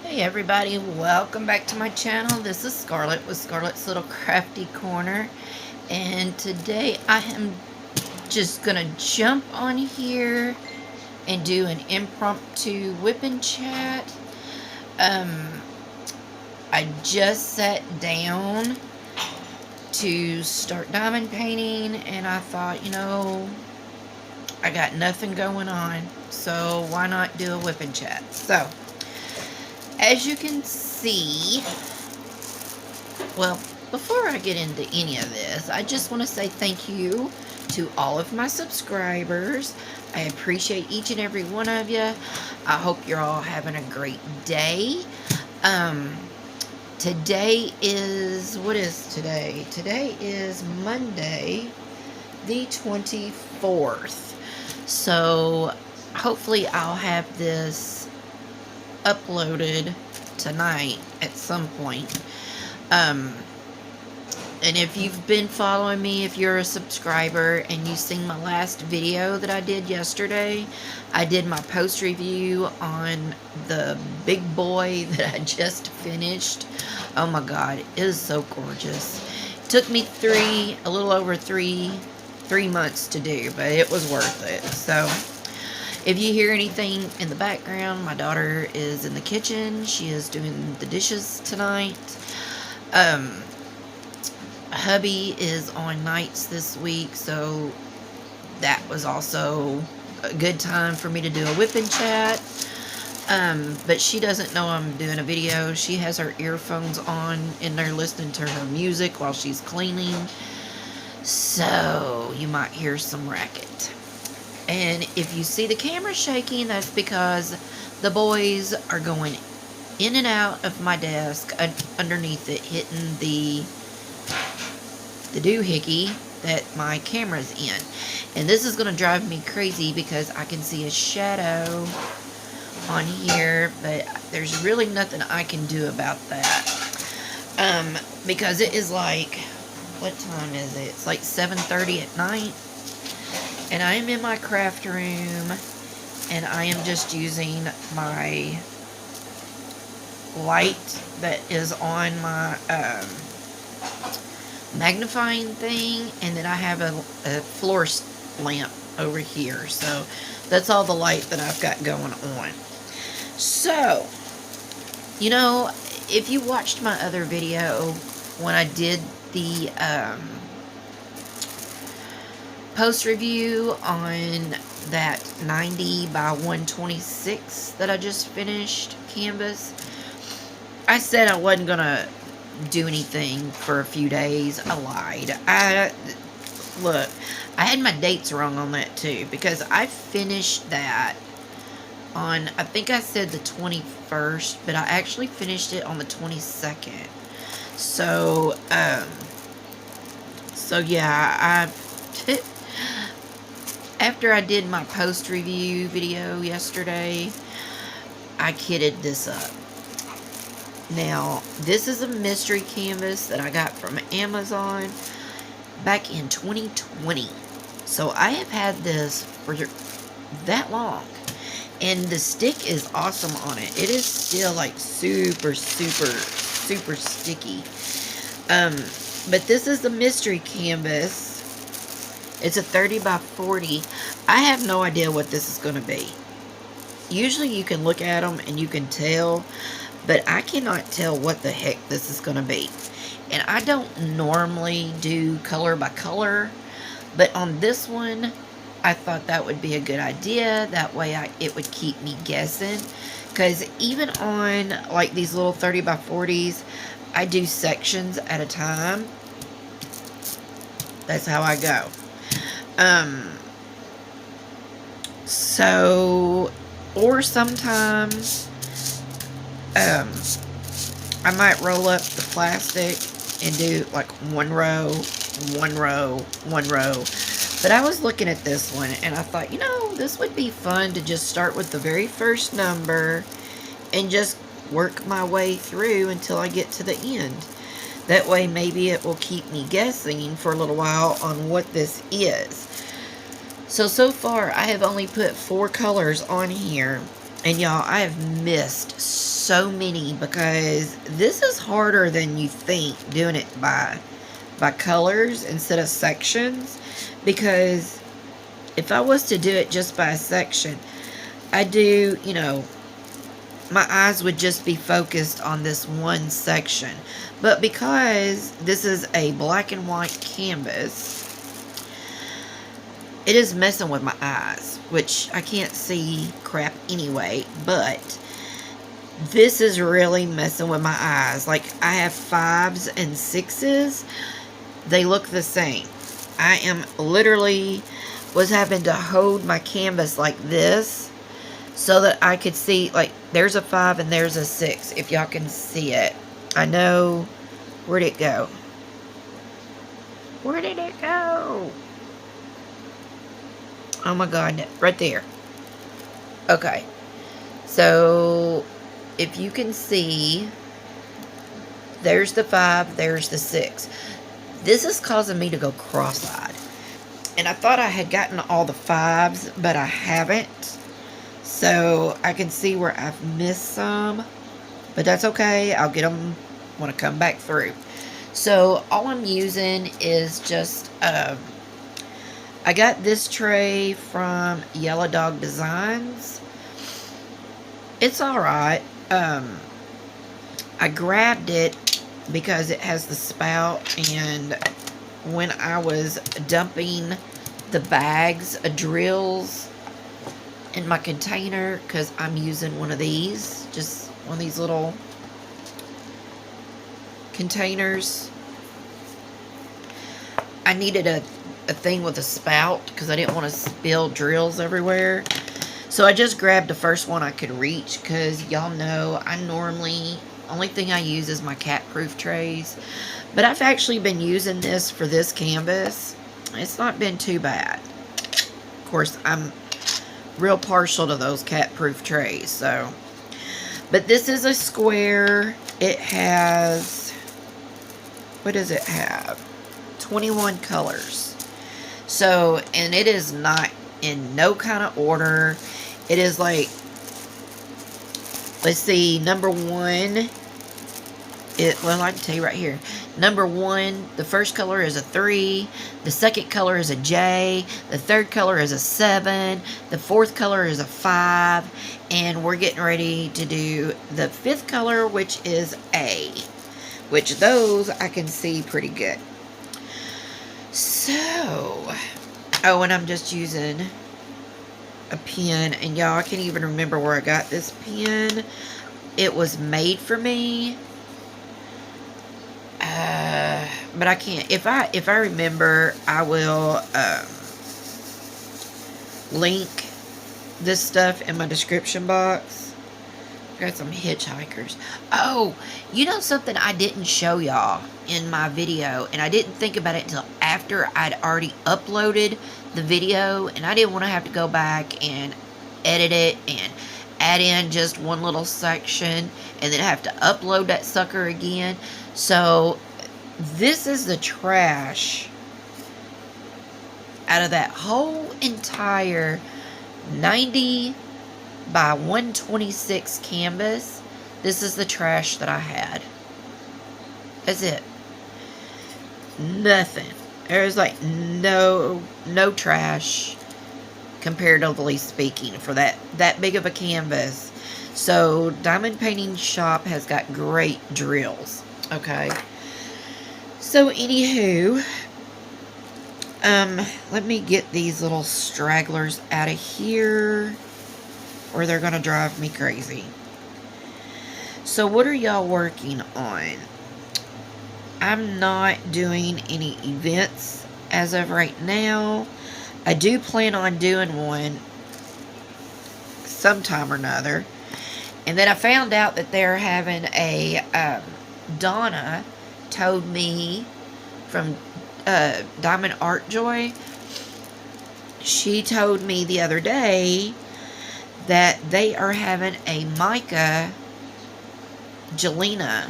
Hey everybody, welcome back to my channel. This is Scarlet with Scarlet's Little Crafty Corner, and today I am just gonna jump on here and do an impromptu whip and chat. I just sat down to start diamond painting, and I thought, I got nothing going on, so why not do a whip and chat? So as you can see, well, before I get into any of this, I just want to say thank you to all of my subscribers. I appreciate each and every one of you. I hope you're all having a great day. Today is, what is today? Today is Monday, the 24th. So hopefully I'll have this uploaded tonight at some point. And if you've been following me, if you're a subscriber and you've seen my last video that I did yesterday, I did my post review on the big boy that I just finished. Oh my god, it is so gorgeous. It took me a little over three months to do, but it was worth it. So if you hear anything in the background, my daughter is in the kitchen. She is doing the dishes tonight. Hubby is on nights this week, so that was also a good time for me to do a whip and chat. But she doesn't know I'm doing a video. She has her earphones on in there listening to her music while she's cleaning. So you might hear some racket. And if you see the camera shaking, that's because the boys are going in and out of my desk underneath it, hitting the doohickey that my camera's in. And this is going to drive me crazy because I can see a shadow on here, but there's really nothing I can do about that. Because it is like, what time is it? It's like 7:30 at night. And I am in my craft room, and I am just using my light that is on my magnifying thing, and then I have a floor lamp over here. So that's all the light that I've got going on. So, if you watched my other video when I did the post review on that 90 by 126 that I just finished canvas, I said I wasn't gonna do anything for a few days. I lied. Look, I had my dates wrong on that too, because I finished that on, I think I said the 21st, but I actually finished it on the 22nd. So yeah, after I did my post review video yesterday, I kitted this up. Now, this is a mystery canvas that I got from Amazon back in 2020. So I have had this for that long. And the stick is awesome on it. It is still like super, super, super sticky. But this is the mystery canvas. It's a 30 by 40. I have no idea what this is going to be. Usually you can look at them and you can tell, but I cannot tell what the heck this is going to be. And I don't normally do color by color, but on this one, I thought that would be a good idea. That way it would keep me guessing. Because even on like these little 30 by 40s, I do sections at a time. That's how I go. So, or sometimes, I might roll up the plastic and do like one row, one row, one row. But I was looking at this one and I thought, this would be fun to just start with the very first number and just work my way through until I get to the end. That way maybe it will keep me guessing for a little while on what this is. So far I have only put 4 colors on here. And y'all, I have missed so many because this is harder than you think, doing it by colors instead of sections. Because if I was to do it just by a section, I do, you know, my eyes would just be focused on this one section. But because this is a black and white canvas, it is messing with my eyes, which I can't see crap anyway, but this is really messing with my eyes. Like, I have 5s and 6s. They look the same. I am literally was having to hold my canvas like this so that I could see, like, there's a 5 and there's a 6, if y'all can see it. I know. Where'd it go? Where did it go? Oh my God, right there. Okay. So, if you can see, there's the 5, there's the 6. This is causing me to go cross-eyed. And I thought I had gotten all the 5s, but I haven't. So, I can see where I've missed some. But that's okay. I'll get them when I come back through. So, all I'm using is just, I got this tray from Yellow Dog Designs. It's alright. I grabbed it because it has the spout, and when I was dumping the bags of drills in my container, because I'm using one of these, just one of these little containers, I needed a thing with a spout because I didn't want to spill drills everywhere. So I just grabbed the first one I could reach, because y'all know I normally, only thing I use is my cat-proof trays. But I've actually been using this for this canvas. It's not been too bad. Of course, I'm real partial to those cat-proof trays, so. But this is a square. It has, what does it have? 21 colors. So, and it is not in no kind of order. It is like, let's see, number 1, well, I can tell you right here. Number 1, the first color is a 3, the second color is a J, the third color is a 7, the fourth color is a 5, and we're getting ready to do the 5th color, which is A, which those I can see pretty good. So, oh, and I'm just using a pen, and y'all, I can't even remember where I got this pen. It was made for me, but I can't. If I remember, I will link this stuff in my description box. Got some hitchhikers. Oh, you know something I didn't show y'all in my video, and I didn't think about it until after I'd already uploaded the video, and I didn't want to have to go back and edit it and add in just one little section and then have to upload that sucker again. So this is the trash out of that whole entire 90 by 126 canvas. This is the trash that I had. That's it. Nothing. There's like no trash, comparatively speaking, for that big of a canvas. So Diamond Painting Shop has got great drills. Okay. So anywho, let me get these little stragglers out of here, or they're gonna drive me crazy. So what are y'all working on? I'm not doing any events as of right now. I do plan on doing one sometime or another. And then I found out that they're having a, Donna told me from Diamond Art Joy, she told me the other day that they are having a Micah Jelena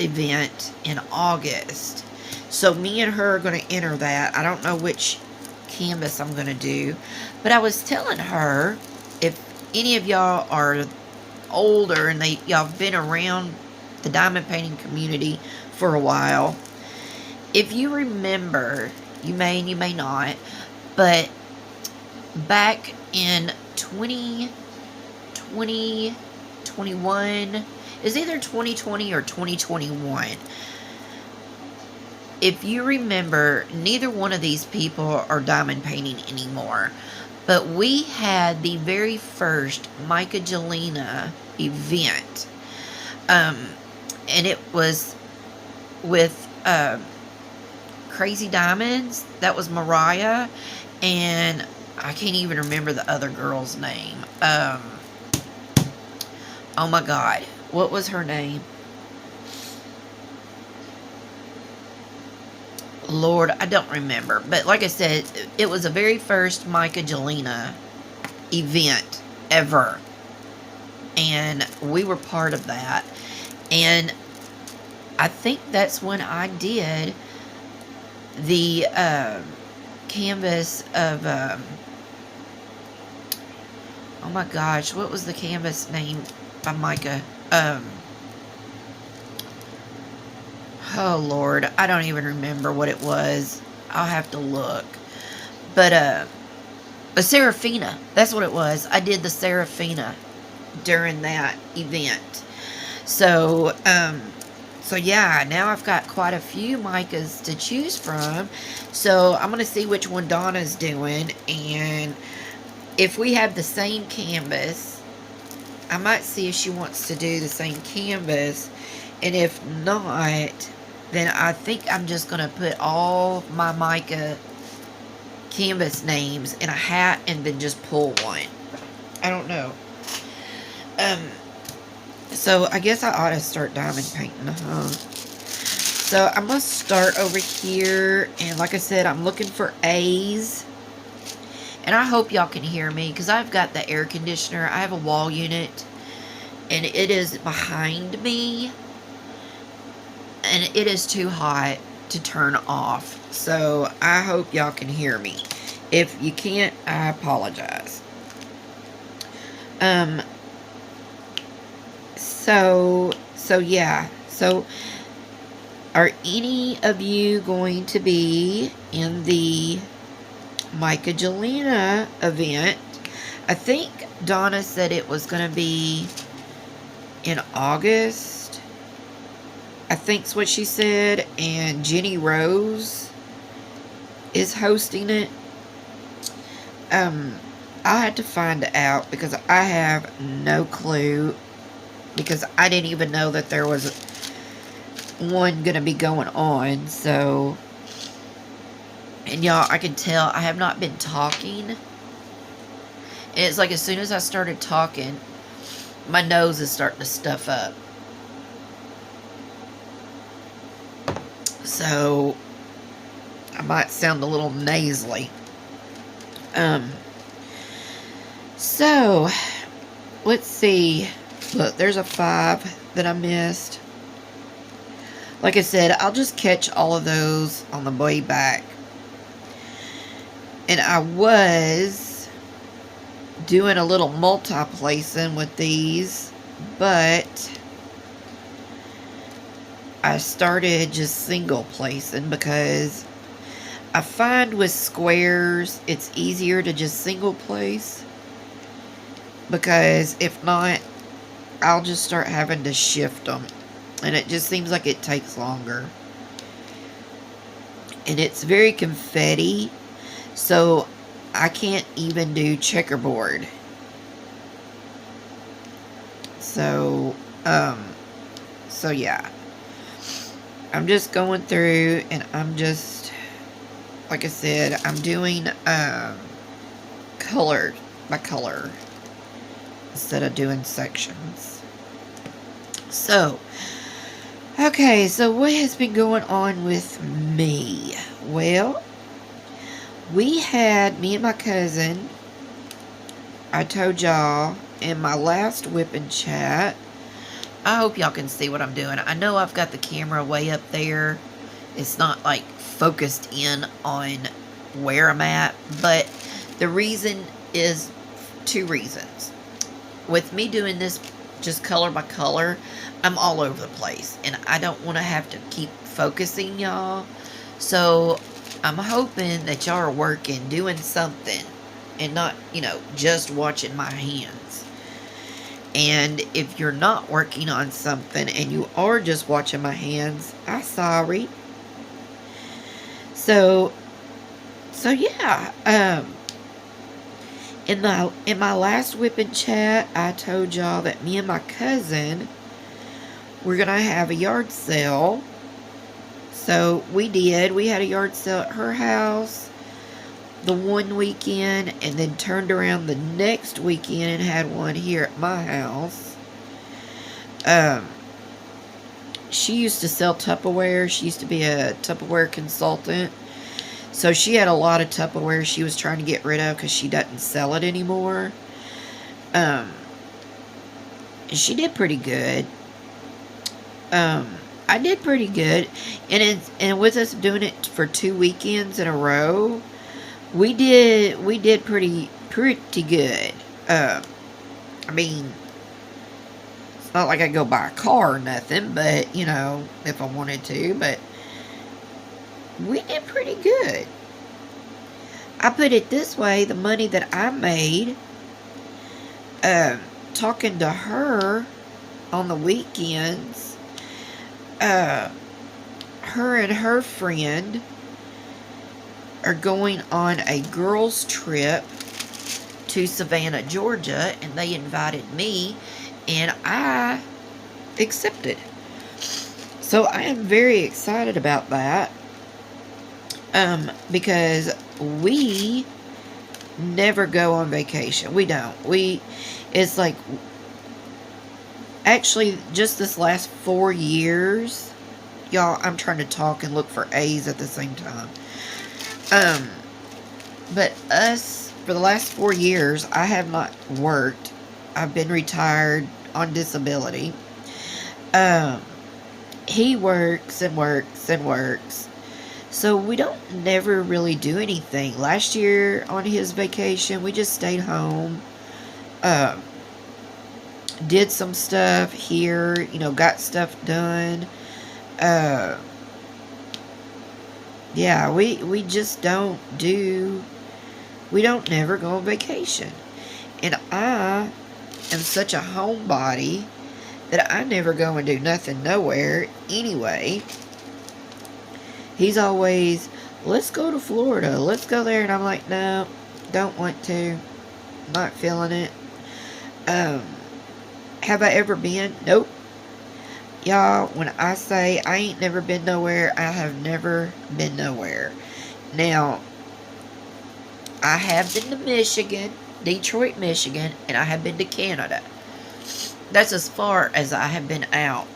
event in August. So me and her are going to enter that. I don't know which canvas I'm going to do, but I was telling her, if any of y'all are older and y'all have been around the diamond painting community for a while, if you remember, you may and you may not, but back in 2020, 21, it's either 2020 or 2021. If you remember, neither one of these people are diamond painting anymore. But we had the very first Micah Jelena event. And it was with Crazy Diamonds. That was Mariah. And I can't even remember the other girl's name. Oh my God. What was her name? Lord, I don't remember. But like I said, it was the very first Micah Jelena event ever. And we were part of that. And I think that's when I did the canvas of... oh my gosh, what was the canvas name by Micah? Oh, Lord, I don't even remember what it was. I'll have to look. But, a Serafina. That's what it was. I did the Serafina during that event. So, so yeah, now I've got quite a few Micahs to choose from. So, I'm going to see which one Donna's doing. And if we have the same canvas, I might see if she wants to do the same canvas. And if not, then I think I'm just going to put all my Micah canvas names in a hat and then just pull one. I don't know. So I guess I ought to start diamond painting, huh? So I'm going to start over here. And like I said, I'm looking for A's. And I hope y'all can hear me because I've got the air conditioner. I have a wall unit. And it is behind me. And it is too hot to turn off. So I hope y'all can hear me. If you can't, I apologize. So yeah. So are any of you going to be in the Micah Jelena event? I think Donna said it was going to be in August. I think's what she said. And Jenny Rose is hosting it. I'll have to find out because I have no clue. Because I didn't even know that there was one going to be going on. So, and y'all, I can tell I have not been talking. And it's like as soon as I started talking, my nose is starting to stuff up. So, I might sound a little nasally. So, let's see. Look, there's a 5 that I missed. Like I said, I'll just catch all of those on the way back. And I was doing a little multi-placing with these, but I started just single placing because I find with squares it's easier to just single place, because if not I'll just start having to shift them and it just seems like it takes longer. And it's very confetti, so I can't even do checkerboard. So yeah. I'm just going through and I'm just, like I said, I'm doing color by color instead of doing sections. So, okay, so what has been going on with me? Well, me and my cousin, I told y'all in my last whipping chat, I hope y'all can see what I'm doing. I know I've got the camera way up there. It's not like focused in on where I'm at, but the reason is 2 reasons. with me doing this just color by color, I'm all over the place. And I don't want to have to keep focusing y'all. So I'm hoping that y'all are working, doing something, and not, just watching my hands. And if you're not working on something and you are just watching my hands, I'm sorry. So yeah. In my last whipping chat, I told y'all that me and my cousin were gonna have a yard sale. So we did. We had a yard sale at her house the one weekend, and then turned around the next weekend and had one here at my house. She used to sell Tupperware. She used to be a Tupperware consultant. So she had a lot of Tupperware she was trying to get rid of because she doesn't sell it anymore. She did pretty good. I did pretty good. And with us doing it for 2 weekends in a row, we did pretty good. I mean, it's not like I go buy a car or nothing, but, if I wanted to, but we did pretty good. I put it this way, the money that I made, talking to her on the weekends, her and her friend are going on a girls' trip to Savannah, Georgia, and they invited me, and I accepted. So I am very excited about that. Because we never go on vacation. We don't. It's like, actually, just this last 4 years, y'all, I'm trying to talk and look for A's at the same time. But us, for the last 4 years, I have not worked. I've been retired on disability. He works and works and works. So we don't never really do anything. Last year on his vacation, we just stayed home. Did some stuff here, got stuff done. Yeah, we just don't never go on vacation. And I am such a homebody that I never go and do nothing nowhere anyway. He's always, let's go to Florida, let's go there. And I'm like, no, don't want to. Not feeling it. Have I ever been? Nope. Y'all, when I say I ain't never been nowhere, I have never been nowhere. Now, I have been to Michigan, Detroit, Michigan, and I have been to Canada. That's as far as I have been out.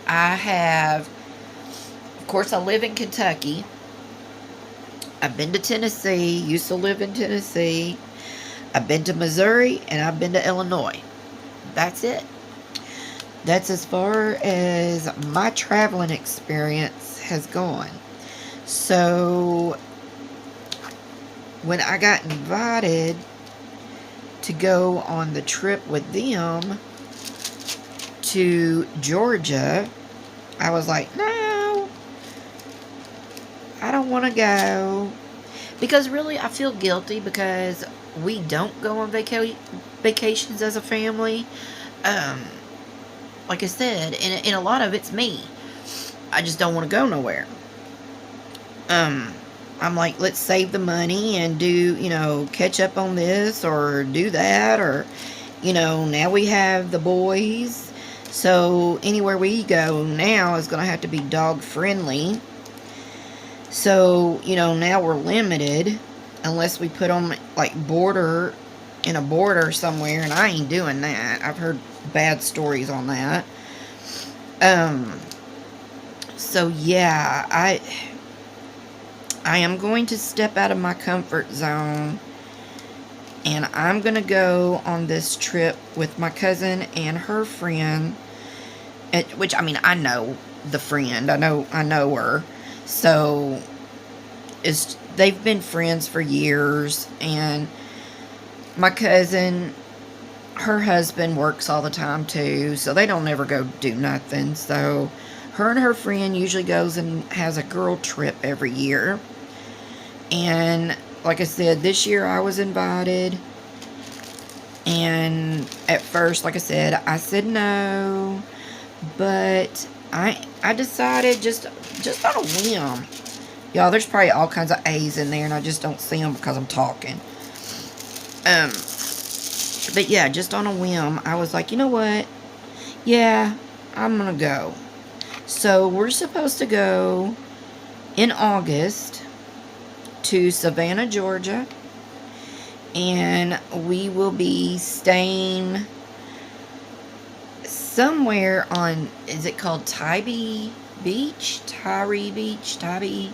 I have, of course, I live in Kentucky. I've been to Tennessee, used to live in Tennessee. I've been to Missouri, and I've been to Illinois. That's it. That's as far as my traveling experience has gone. So, when I got invited to go on the trip with them to Georgia, I was like, no, I don't want to go. Because really, I feel guilty because we don't go on vacations as a family. Like I said, and a lot of it's me. I just don't want to go nowhere. I'm like, let's save the money and do, catch up on this or do that. Or, now we have the boys. So anywhere we go now is going to have to be dog friendly. So, now we're limited unless we put them like in a border somewhere, and I ain't doing that. I've heard bad stories on that. So yeah, I am going to step out of my comfort zone, and I'm going to go on this trip with my cousin and her friend, which, I know the friend. I know her. So, they've been friends for years, and my cousin, her husband works all the time too, so they don't ever go do nothing. So her and her friend usually goes and has a girl trip every year. And like I said, this year I was invited. And at first, like I said no. But I decided just on a whim. Y'all, there's probably all kinds of A's in there, and I just don't see them because I'm talking. But yeah, just on a whim, I was like, you know what? Yeah, I'm gonna go. So we're supposed to go in August to Savannah, Georgia. And we will be staying somewhere on, is it called Tybee Beach? Tyree Beach? Tybee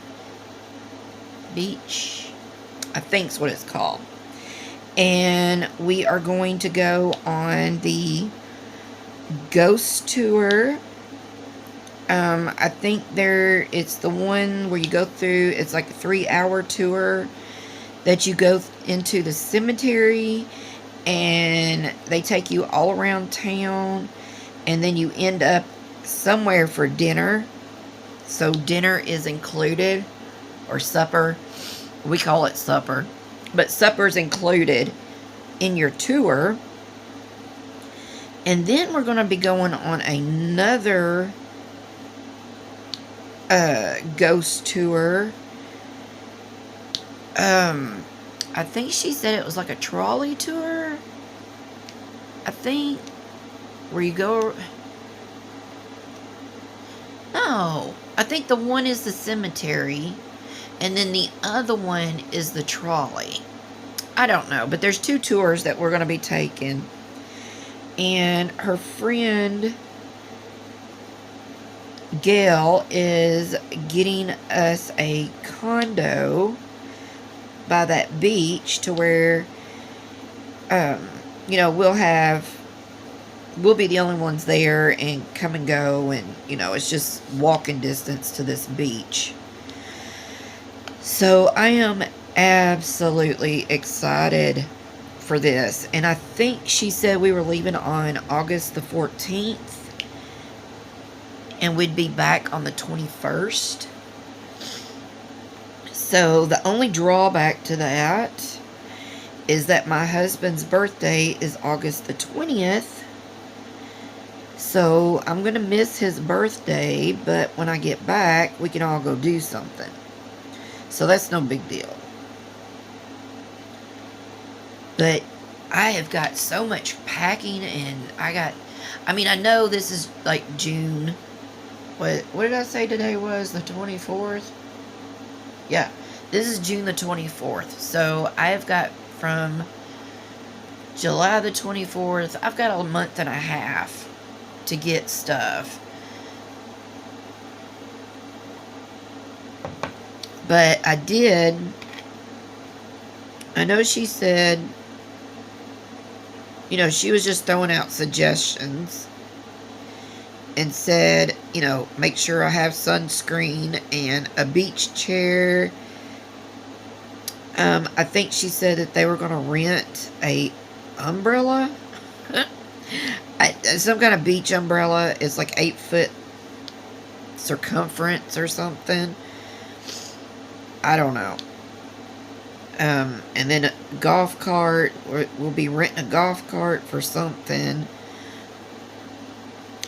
Beach? I think's what it's called. And we are going to go on the ghost tour. I think it's the one where you go through, it's like a 3-hour tour that you go into the cemetery, and they take you all around town, and then you end up somewhere for dinner. So dinner is included, or supper. We call it supper, but supper's included in your tour. And then we're going to be going on another ghost tour. I think she said it was like a trolley tour. I think where you go. No, I think the one is the cemetery, and then the other one is the trolley. I don't know, but there's 2 tours that we're going to be taking. And her friend Gail is getting us a condo by that beach to where, we'll be the only ones there and come and go, and, it's just walking distance to this beach. So I am absolutely excited for this. And I think she said we were leaving on August the 14th. And we'd be back on the 21st. So the only drawback to that is that my husband's birthday is August the 20th. So I'm going to miss his birthday, but when I get back, we can all go do something. So that's no big deal. But I have got so much packing, and I know this is like June. What did I say today was? The 24th? Yeah, this is June the 24th. So I have got from July the 24th, I've got a month and a half to get stuff. But I know she said, she was just throwing out suggestions. And said, make sure I have sunscreen and a beach chair. I think she said that they were going to rent a umbrella. Some kind of beach umbrella. It's like 8-foot circumference or something. I don't know. And then a golf cart. We'll be renting a golf cart for something.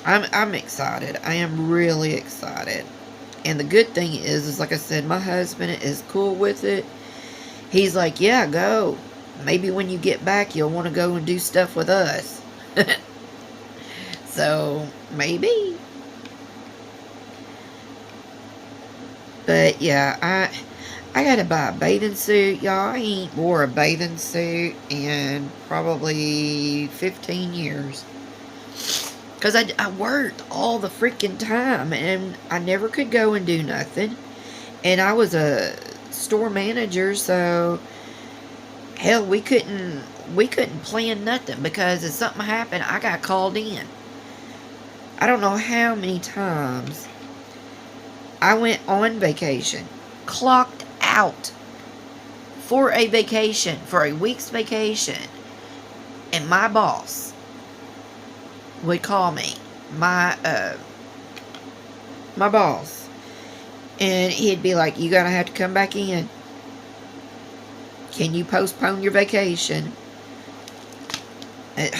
I'm excited. I am really excited. And the good thing is like I said, my husband is cool with it. He's like, yeah, go. Maybe when you get back, you'll want to go and do stuff with us. So, maybe. But, yeah, I gotta buy a bathing suit. Y'all, I ain't wore a bathing suit in probably 15 years. Because I worked all the freaking time, and I never could go and do nothing. And I was a store manager, so hell, we couldn't plan nothing, because if something happened, I got called in. I don't know how many times I went on vacation, clocked out, for a vacation, for a week's vacation, and my boss would call me, my boss, and he'd be like, "You're gonna have to come back in. Can you postpone your vacation?" It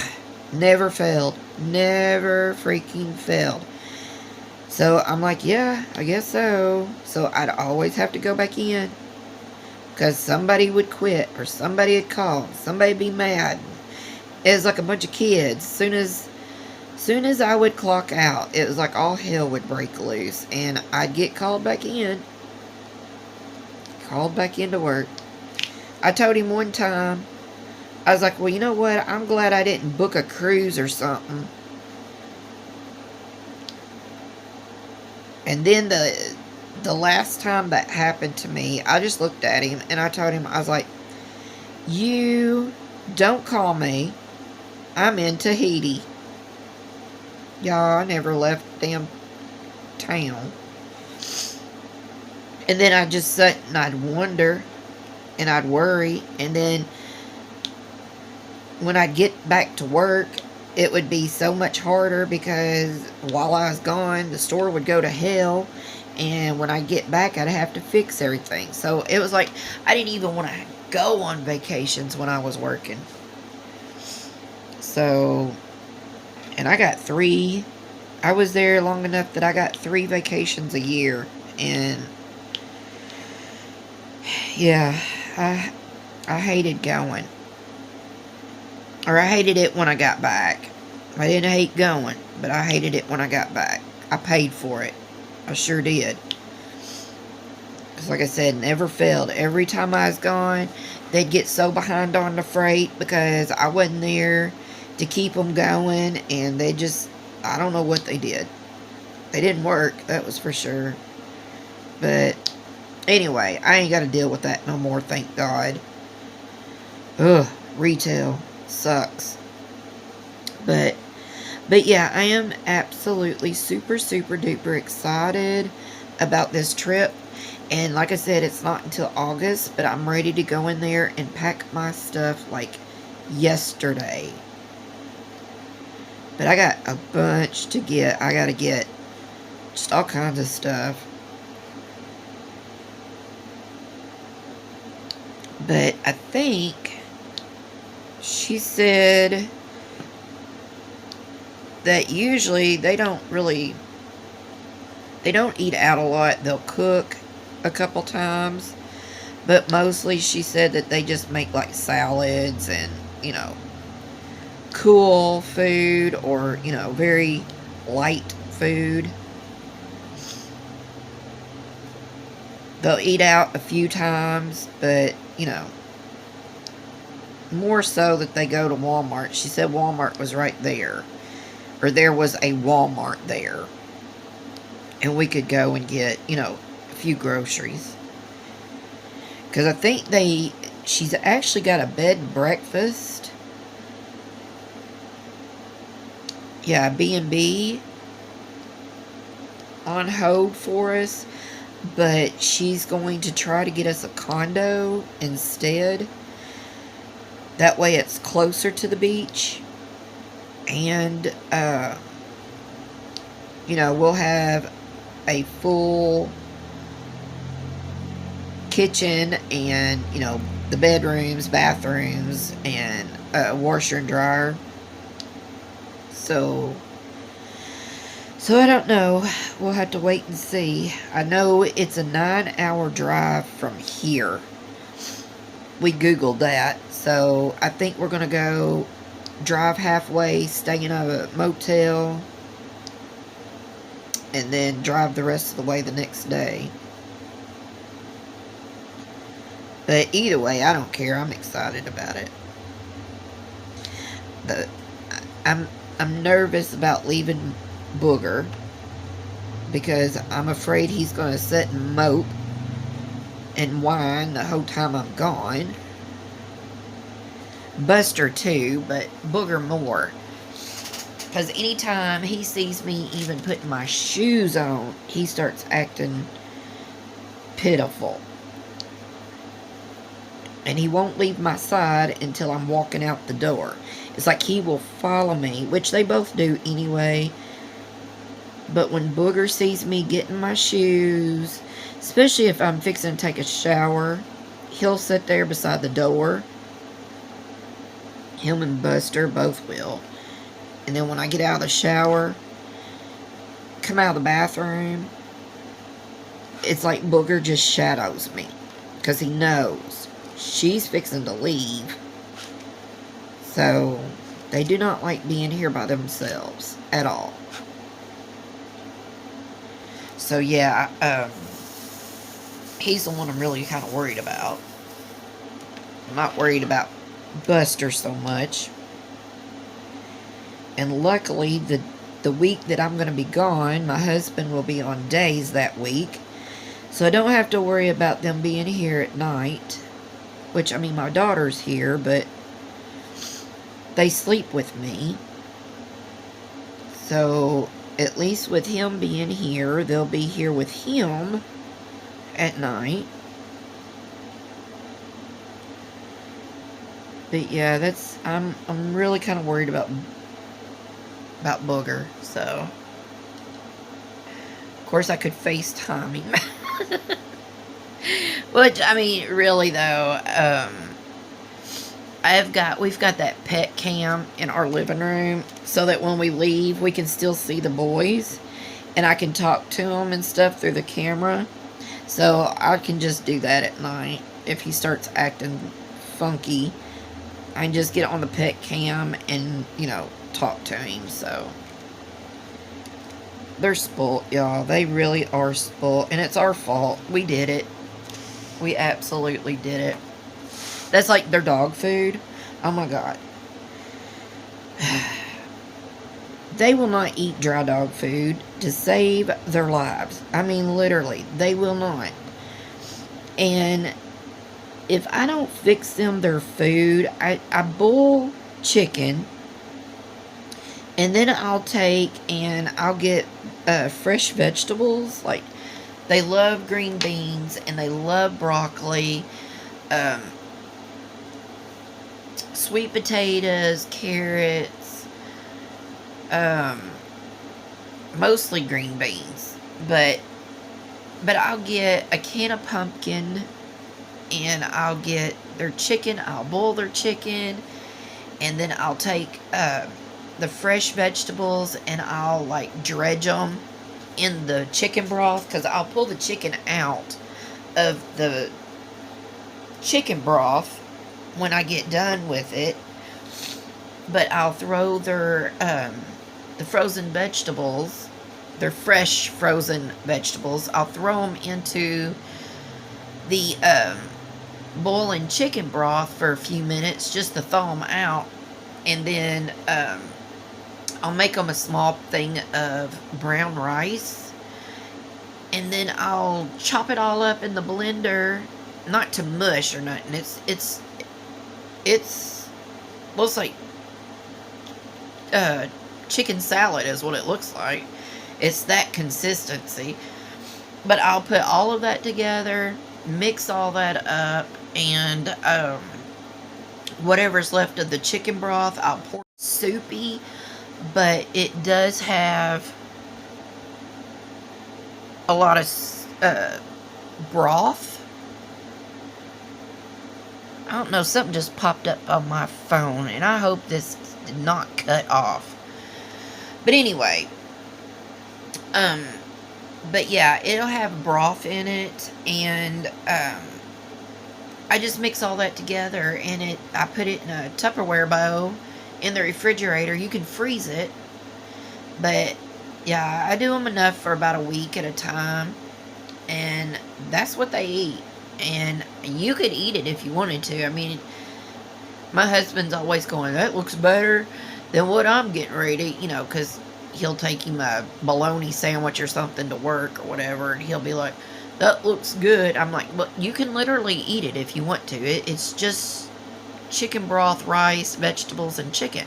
never failed. Never freaking failed. So I'm like, yeah, I guess so. So I'd always have to go back in. Because somebody would quit. Or somebody would call. Somebody would be mad. It was like a bunch of kids. Soon as I would clock out, it was like all hell would break loose. And I'd get called back in. Called back into work. I told him one time, I was like, well, you know what? I'm glad I didn't book a cruise or something. And then the last time that happened to me, I just looked at him and I told him, I was like, you don't call me. I'm in Tahiti. Y'all, I never left the damn town. And then I'd just sit and I'd wonder and I'd worry. And then when I'd get back to work, it would be so much harder because while I was gone, the store would go to hell. And when I get back, I'd have to fix everything. So it was like, I didn't even want to go on vacations when I was working. So, and I got 3. I was there long enough that I got 3 vacations a year. And yeah, I hated going. Or I hated it when I got back. I didn't hate going, but I hated it when I got back. I paid for it. I sure did. Because like I said, never failed. Every time I was gone, they'd get so behind on the freight because I wasn't there to keep them going. And they just, I don't know what they did. They didn't work, that was for sure. But anyway, I ain't got to deal with that no more, thank God. Ugh, retail sucks. But yeah, I am absolutely super duper excited about this trip. And like I said, it's not until August, but I'm ready to go in there and pack my stuff like yesterday. But I got a bunch to get. I got to get just all kinds of stuff. But I think she said that usually they don't eat out a lot. They'll cook a couple times, but mostly she said that they just make like salads and, you know, cool food or, you know, very light food. They'll eat out a few times, but, you know, more so that they go to Walmart. She said Walmart was right there. Or there was a Walmart there. And we could go and get, you know, a few groceries. Because I think she's actually got a bed and breakfast. Yeah, B&B on hold for us. But she's going to try to get us a condo instead. That way it's closer to the beach. And, you know, we'll have a full kitchen and, you know, the bedrooms, bathrooms, and a washer and dryer. So I don't know. We'll have to wait and see. I know it's a 9-hour drive from here. We Googled that. So I think we're going to go drive halfway, stay in a motel, and then drive the rest of the way the next day. But either way, I don't care. I'm excited about it. I'm nervous about leaving Booger because I'm afraid he's going to sit and mope and whine the whole time I'm gone. Buster too, but Booger more. Because anytime he sees me even putting my shoes on, he starts acting pitiful. And he won't leave my side until I'm walking out the door. It's like he will follow me, which they both do anyway. But when Booger sees me getting my shoes, especially if I'm fixing to take a shower, he'll sit there beside the door. Him and Buster both will. And then when I get out of the shower, come out of the bathroom, it's like Booger just shadows me. Because he knows she's fixing to leave. So, they do not like being here by themselves at all. So, yeah, he's the one I'm really kind of worried about. I'm not worried about Buster so much. And luckily, the week that I'm going to be gone, my husband will be on days that week. So I don't have to worry about them being here at night. Which, I mean, my daughter's here, but they sleep with me. So, at least with him being here, they'll be here with him at night. But yeah, I'm really kind of worried about Booger, so of course I could FaceTime him. Which, I mean, really though, we've got that pet cam in our living room so that when we leave, we can still see the boys and I can talk to them and stuff through the camera. So I can just do that at night. If he starts acting funky, I can just get on the pet cam and, you know, talk to him. So they're spoiled, y'all. They really are spoiled. And it's our fault. We did it. We absolutely did it. That's like their dog food. Oh my God. They will not eat dry dog food to save their lives. I mean, literally, they will not. And if I don't fix them their food, I boil chicken. And then I'll take and I'll get fresh vegetables. Like, they love green beans and they love broccoli. Sweet potatoes, carrots, mostly green beans, but I'll get a can of pumpkin, and I'll get their chicken. I'll boil their chicken, and then I'll take the fresh vegetables and I'll like dredge them in the chicken broth, because I'll pull the chicken out of the chicken broth when I get done with it, but I'll throw their the frozen vegetables, their fresh frozen vegetables, I'll throw them into the boiling chicken broth for a few minutes just to thaw them out, and then I'll make them a small thing of brown rice, and then I'll chop it all up in the blender, not to mush or nothing. It's looks like chicken salad is what it looks like. It's that consistency. But I'll put all of that together, mix all that up, and whatever's left of the chicken broth, I'll pour soupy, but it does have a lot of broth. I don't know, something just popped up on my phone, and I hope this did not cut off. But anyway, but yeah, it'll have broth in it, and I just mix all that together, and I put it in a Tupperware bowl in the refrigerator. You can freeze it, but yeah, I do them enough for about a week at a time, and that's what they eat. And you could eat it if you wanted to. I mean, my husband's always going, that looks better than what I'm getting ready to eat, you know, because he'll take him a bologna sandwich or something to work or whatever, and he'll be like, that looks good. I'm like, well, you can literally eat it if you want to. It's just chicken broth, rice, vegetables, and chicken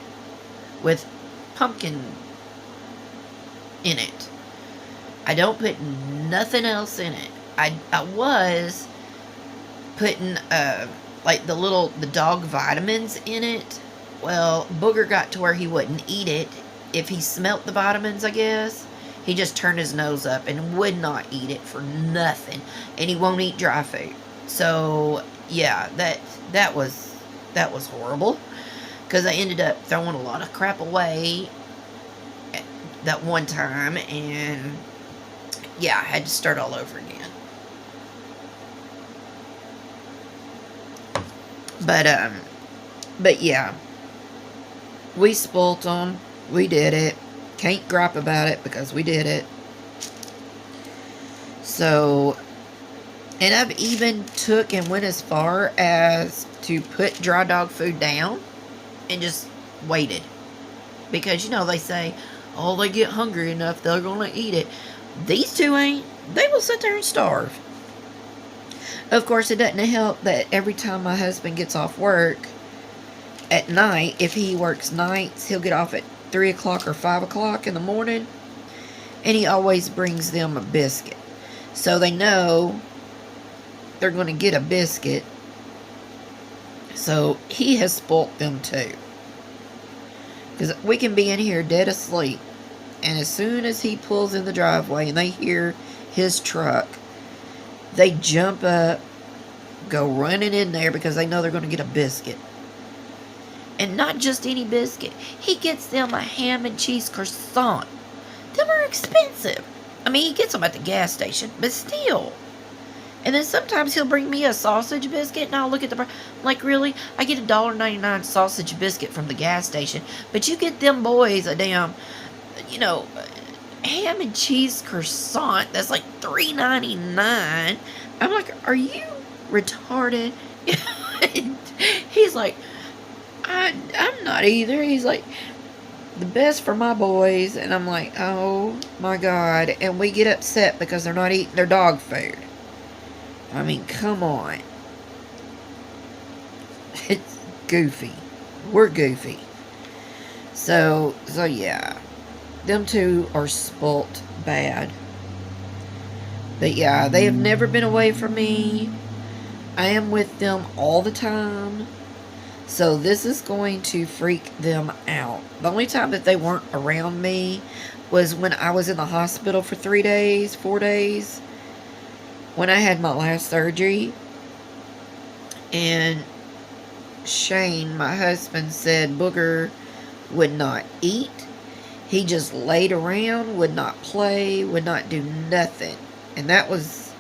with pumpkin in it. I don't put nothing else in it. I was putting like the dog vitamins in it. Well, Booger got to where he wouldn't eat it. If he smelt the vitamins, I guess, he just turned his nose up and would not eat it for nothing. And he won't eat dry food. So, yeah, that was horrible. Because I ended up throwing a lot of crap away that one time. And, yeah, I had to start all over again. But yeah, we spoilt them. We did it. Can't gripe about it because we did it. So, and I've even took and went as far as to put dry dog food down and just waited. Because, you know, they say, oh, they get hungry enough, they're going to eat it. These two ain't. They will sit there and starve. Of course, it doesn't help that every time my husband gets off work at night, if he works nights, he'll get off at 3 o'clock or 5 o'clock in the morning, and he always brings them a biscuit. So they know they're going to get a biscuit. So he has spoilt them too. Because we can be in here dead asleep, and as soon as he pulls in the driveway and they hear his truck, they jump up, go running in there because they know they're going to get a biscuit. And not just any biscuit. He gets them a ham and cheese croissant. Them are expensive. I mean, he gets them at the gas station, but still. And then sometimes he'll bring me a sausage biscuit, and I'll look at the price. I'm like, really? I get a $1.99 sausage biscuit from the gas station, but you get them boys a damn, you know, ham and cheese croissant that's like $3.99. I'm like, are you retarded? He's like, I'm not either. He's like, the best for my boys. And I'm like, oh my God. And we get upset because they're not eating their dog food. I mean, come on. It's goofy. We're goofy. So yeah. Them two are spoilt bad. But yeah, they have never been away from me. I am with them all the time. So this is going to freak them out. The only time that they weren't around me was when I was in the hospital for 4 days. When I had my last surgery. And Shane, my husband, said Booger would not eat. He just laid around, would not play, would not do nothing. And that was,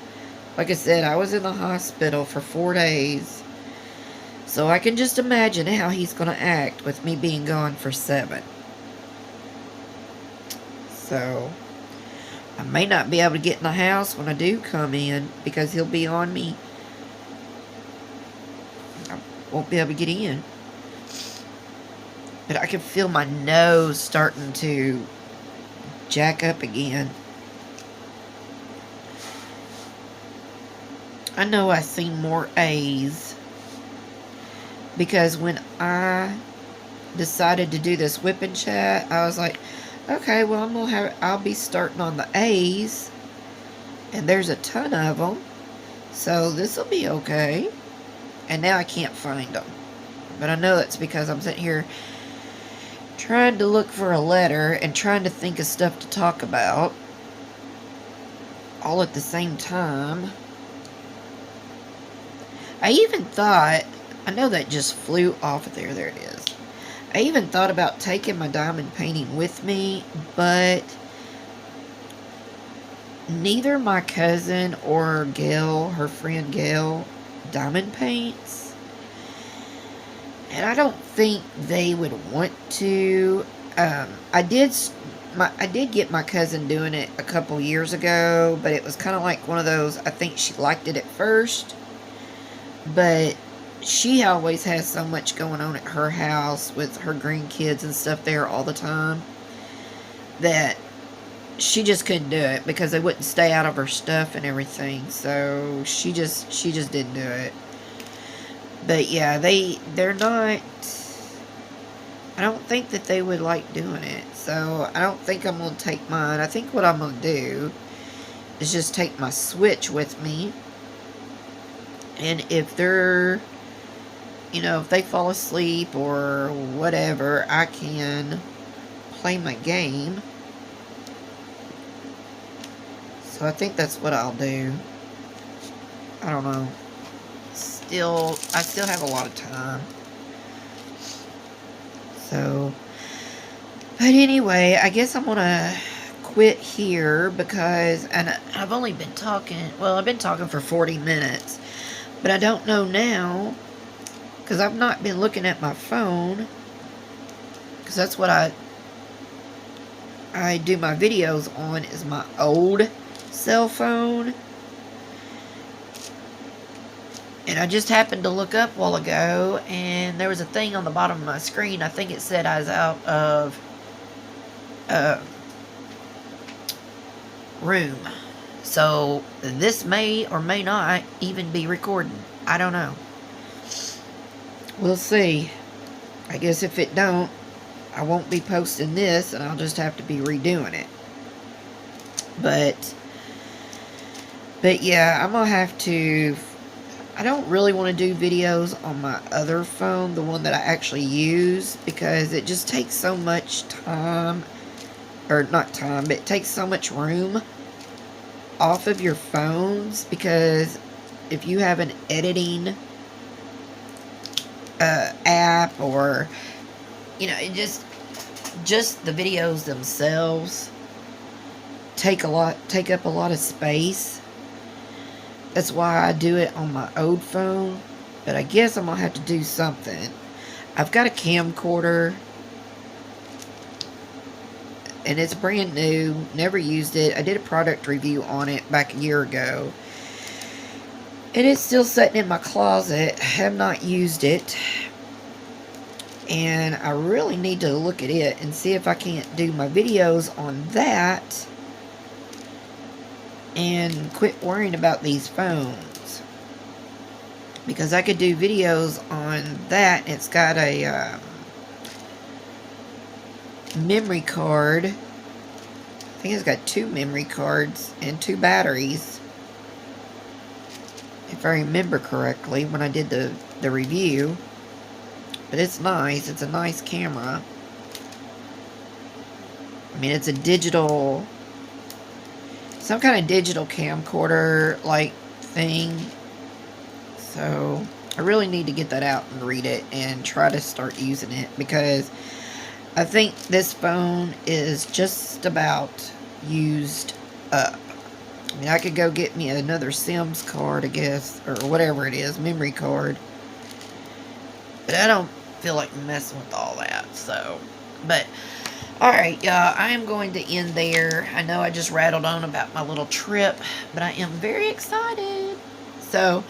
like I said, I was in the hospital for 4 days. So I can just imagine how he's going to act with me being gone for 7. So I may not be able to get in the house when I do come in because he'll be on me. I won't be able to get in. But I can feel my nose starting to jack up again. I know I've seen more A's. Because when I decided to do this whip and chat, I was like, okay, well, I'll be starting on the A's. And there's a ton of them. So this will be okay. And now I can't find them. But I know that's because I'm sitting here trying to look for a letter and trying to think of stuff to talk about. All at the same time. I even thought, I know that just flew off of there. There it is. I even thought about taking my diamond painting with me, but neither my cousin or Gail, her friend Gail, diamond paints. And I don't think they would want to. I did get my cousin doing it a couple years ago, but it was kind of like one of those, I think she liked it at first, but she always has so much going on at her house with her grandkids and stuff there all the time that she just couldn't do it because they wouldn't stay out of her stuff and everything. So she just didn't do it. But yeah, they're not, I don't think that they would like doing it. So I don't think I'm going to take mine. I think what I'm going to do is just take my Switch with me. And if they're you know, if they fall asleep or whatever, I can play my game. So I think that's what I'll do. I don't know. I still have a lot of time. So, but anyway, I guess I'm gonna quit here because, and I've only been talking, well, I've been talking for 40 minutes, but I don't know now, because I've not been looking at my phone, because that's what I do my videos on, is my old cell phone. And I just happened to look up a while ago, and there was a thing on the bottom of my screen. I think it said I was out of room. So this may or may not even be recording. I don't know. We'll see. I guess if it don't, I won't be posting this, and I'll just have to be redoing it. But yeah, I'm gonna have to. I don't really want to do videos on my other phone, the one that I actually use, because it just takes so much time, or not time, but it takes so much room off of your phones, because if you have an editing app, or, you know, it just the videos themselves take up a lot of space. That's why I do it on my old phone. But I guess I'm going to have to do something. I've got a camcorder. And it's brand new. Never used it. I did a product review on it back a year ago. And it's still sitting in my closet. I have not used it. And I really need to look at it and see if I can't do my videos on that. And quit worrying about these phones, because I could do videos on that. It's got a memory card. I think it's got 2 memory cards and 2 batteries, if I remember correctly when I did the review. But it's nice. It's a nice camera. I mean, it's a digital, some kind of digital camcorder like thing. So I really need to get that out and read it and try to start using it, because I think this phone is just about used up. I mean, I could go get me another Sims card, I guess, or whatever it is, memory card. But I don't feel like messing with all that. So, but alright, y'all, I am going to end there. I know I just rattled on about my little trip, but I am very excited. So,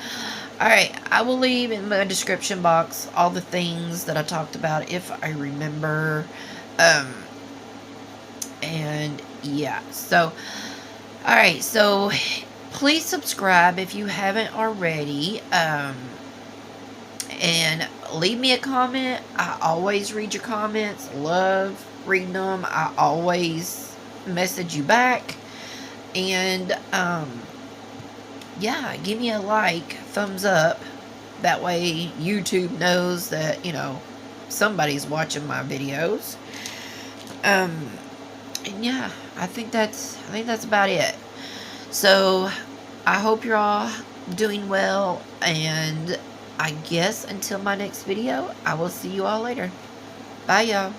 alright, I will leave in my description box all the things that I talked about, if I remember. And, yeah, so, alright, so, please subscribe if you haven't already, and leave me a comment. I always read your comments. Love reading them. I always message you back. And yeah, give me a like, thumbs up. That way YouTube knows that, you know, somebody's watching my videos. And yeah, I think that's about it. So I hope you're all doing well, and I guess until my next video, I will see you all later. Bye, y'all.